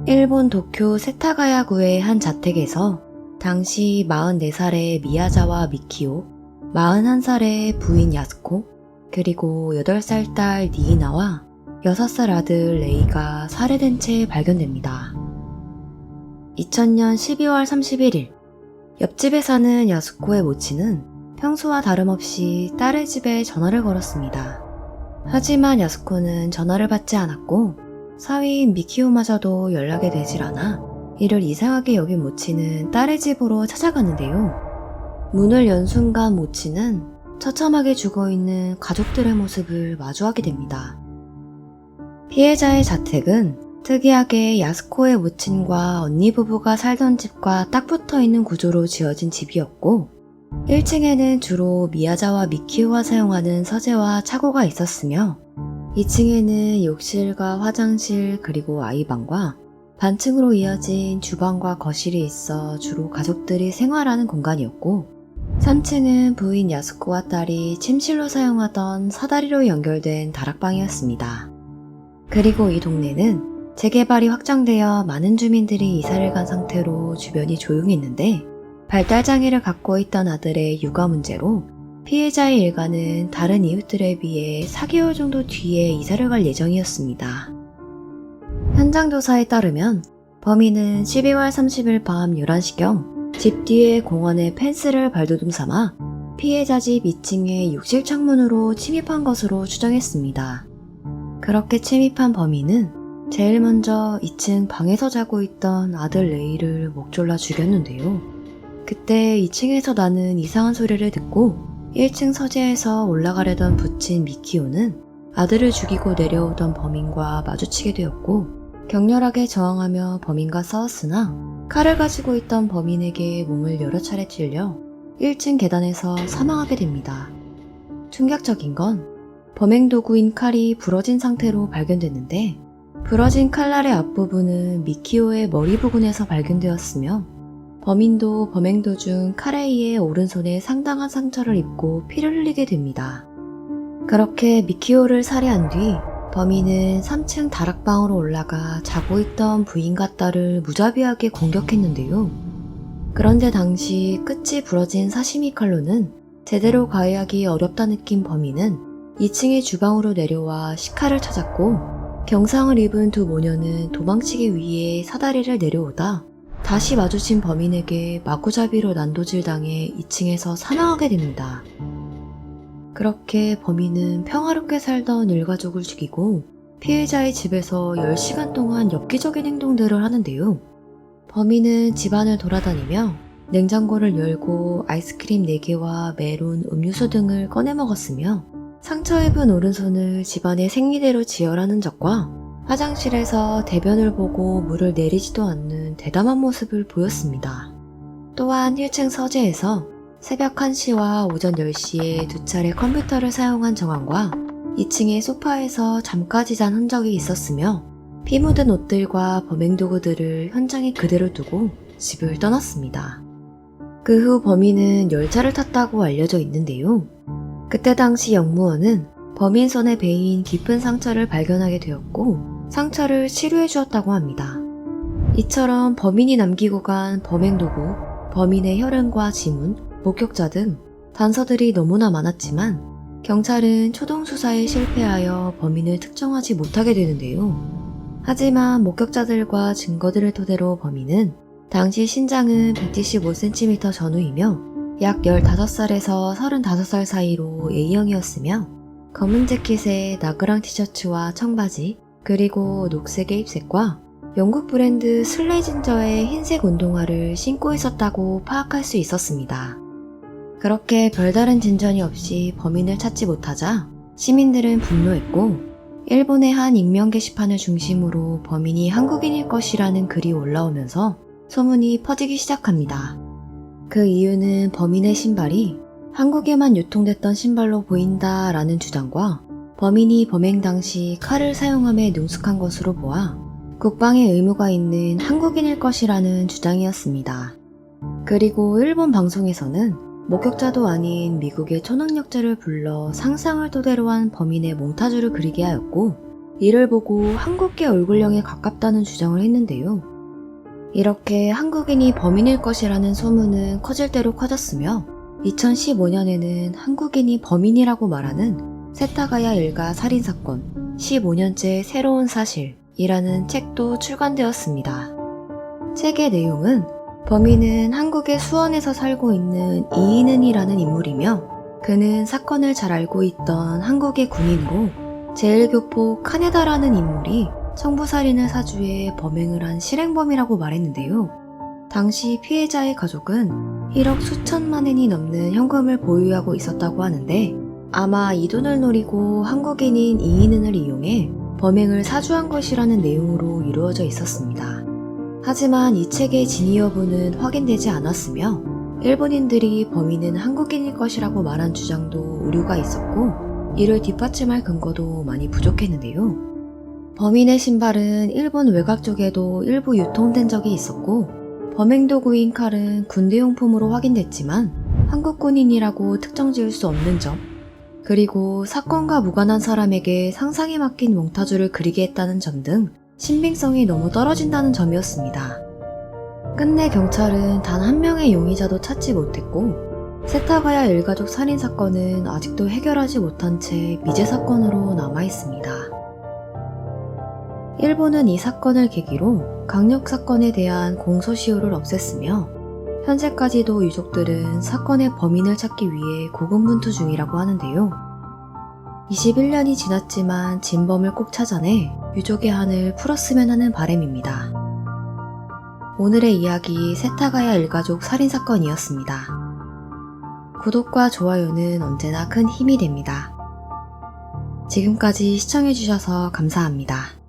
일본 도쿄 세타가야구의 한 자택에서 당시 44살의 미야자와 미키오, 41살의 부인 야스코, 그리고 8살 딸 니이나와 6살 아들 레이가 살해된 채 발견됩니다. 2000년 12월 31일, 옆집에 사는 야스코의 모친은 평소와 다름없이 딸의 집에 전화를 걸었습니다. 하지만 야스코는 전화를 받지 않았고 사위인 미키오마저도 연락이 되질 않아 이를 이상하게 여긴 모친은 딸의 집으로 찾아갔는데요. 문을 연 순간 모친은 처참하게 죽어있는 가족들의 모습을 마주하게 됩니다. 피해자의 자택은 특이하게 야스코의 모친과 언니 부부가 살던 집과 딱 붙어있는 구조로 지어진 집이었고 1층에는 주로 미야자와 미키오가 사용하는 서재와 차고가 있었으며 2층에는 욕실과 화장실 그리고 아이방과 반층으로 이어진 주방과 거실이 있어 주로 가족들이 생활하는 공간이었고 3층은 부인 야스코와 딸이 침실로 사용하던 사다리로 연결된 다락방이었습니다. 그리고 이 동네는 재개발이 확장되어 많은 주민들이 이사를 간 상태로 주변이 조용했는데 발달장애를 갖고 있던 아들의 육아 문제로 피해자의 일가는 다른 이웃들에 비해 4개월 정도 뒤에 이사를 갈 예정이었습니다. 현장 조사에 따르면 범인은 12월 30일 밤 11시경 집 뒤의 공원에 펜스를 발도둠 삼아 피해자 집 2층의 욕실 창문으로 침입한 것으로 추정했습니다. 그렇게 침입한 범인은 제일 먼저 2층 방에서 자고 있던 아들 레이를 목졸라 죽였는데요. 그때 2층에서 나는 이상한 소리를 듣고 1층 서재에서 올라가려던 부친 미키오는 아들을 죽이고 내려오던 범인과 마주치게 되었고 격렬하게 저항하며 범인과 싸웠으나 칼을 가지고 있던 범인에게 몸을 여러 차례 찔려 1층 계단에서 사망하게 됩니다. 충격적인 건 범행 도구인 칼이 부러진 상태로 발견됐는데 부러진 칼날의 앞부분은 미키오의 머리 부근에서 발견되었으며 범인도 범행 도중 칼에 의해 오른손에 상당한 상처를 입고 피를 흘리게 됩니다. 그렇게 미키오를 살해한 뒤 범인은 3층 다락방으로 올라가 자고 있던 부인과 딸을 무자비하게 공격했는데요. 그런데 당시 끝이 부러진 사시미 칼로는 제대로 가해하기 어렵다 느낀 범인은 2층의 주방으로 내려와 식칼을 찾았고 경상을 입은 두 모녀는 도망치기 위해 사다리를 내려오다 다시 마주친 범인에게 마구잡이로 난도질 당해 2층에서 사망하게 됩니다. 그렇게 범인은 평화롭게 살던 일가족을 죽이고 피해자의 집에서 10시간 동안 엽기적인 행동들을 하는데요. 범인은 집안을 돌아다니며 냉장고를 열고 아이스크림 4개와 메론, 음료수 등을 꺼내 먹었으며 상처 입은 오른손을 집안의 생리대로 지혈하는 적과 화장실에서 대변을 보고 물을 내리지도 않는 대담한 모습을 보였습니다. 또한 1층 서재에서 새벽 1시와 오전 10시에 2차례 컴퓨터를 사용한 정황과 2층의 소파에서 잠까지 잔 흔적이 있었으며 피 묻은 옷들과 범행 도구들을 현장에 그대로 두고 집을 떠났습니다. 그 후 범인은 열차를 탔다고 알려져 있는데요. 그때 당시 영무원은 범인 손에 베인 깊은 상처를 발견하게 되었고 상처를 치료해 주었다고 합니다. 이처럼 범인이 남기고 간 범행 도구, 범인의 혈흔과 지문, 목격자 등 단서들이 너무나 많았지만 경찰은 초동 수사에 실패하여 범인을 특정하지 못하게 되는데요. 하지만 목격자들과 증거들을 토대로 범인은 당시 신장은 175cm 전후이며 약 15살에서 35살 사이로 A형이었으며 검은 재킷에 나그랑 티셔츠와 청바지 그리고 녹색의 힙색과 영국 브랜드 슬레진저의 흰색 운동화를 신고 있었다고 파악할 수 있었습니다. 그렇게 별다른 진전이 없이 범인을 찾지 못하자 시민들은 분노했고 일본의 한 익명 게시판을 중심으로 범인이 한국인일 것이라는 글이 올라오면서 소문이 퍼지기 시작합니다. 그 이유는 범인의 신발이 한국에만 유통됐던 신발로 보인다라는 주장과 범인이 범행 당시 칼을 사용함에 능숙한 것으로 보아 국방의 의무가 있는 한국인일 것이라는 주장이었습니다. 그리고 일본 방송에서는 목격자도 아닌 미국의 초능력자를 불러 상상을 토대로 한 범인의 몽타주를 그리게 하였고 이를 보고 한국계 얼굴형에 가깝다는 주장을 했는데요. 이렇게 한국인이 범인일 것이라는 소문은 커질 대로 커졌으며 2015년에는 한국인이 범인이라고 말하는 세타가야 일가 살인사건 15년째 새로운 사실이라는 책도 출간되었습니다. 책의 내용은 범인은 한국의 수원에서 살고 있는 이인은이라는 인물이며 그는 사건을 잘 알고 있던 한국의 군인으로 제일교포 카네다라는 인물이 청부살인을 사주해 범행을 한 실행범이라고 말했는데요. 당시 피해자의 가족은 1억 수천만 엔이 넘는 현금을 보유하고 있었다고 하는데 아마 이 돈을 노리고 한국인인 이인은을 이용해 범행을 사주한 것이라는 내용으로 이루어져 있었습니다. 하지만 이 책의 진위 여부는 확인되지 않았으며 일본인들이 범인은 한국인일 것이라고 말한 주장도 오류가 있었고 이를 뒷받침할 근거도 많이 부족했는데요. 범인의 신발은 일본 외곽 쪽에도 일부 유통된 적이 있었고 범행 도구인 칼은 군대용품으로 확인됐지만 한국 군인이라고 특정 지을 수 없는 점, 그리고 사건과 무관한 사람에게 상상에 맡긴 몽타주를 그리게 했다는 점 등 신빙성이 너무 떨어진다는 점이었습니다. 끝내 경찰은 단 한 명의 용의자도 찾지 못했고 세타가야 일가족 살인사건은 아직도 해결하지 못한 채 미제 사건으로 남아있습니다. 일본은 이 사건을 계기로 강력사건에 대한 공소시효를 없앴으며 현재까지도 유족들은 사건의 범인을 찾기 위해 고군분투 중이라고 하는데요. 21년이 지났지만 진범을 꼭 찾아내 유족의 한을 풀었으면 하는 바람입니다. 오늘의 이야기 세타가야 일가족 살인사건이었습니다. 구독과 좋아요는 언제나 큰 힘이 됩니다. 지금까지 시청해주셔서 감사합니다.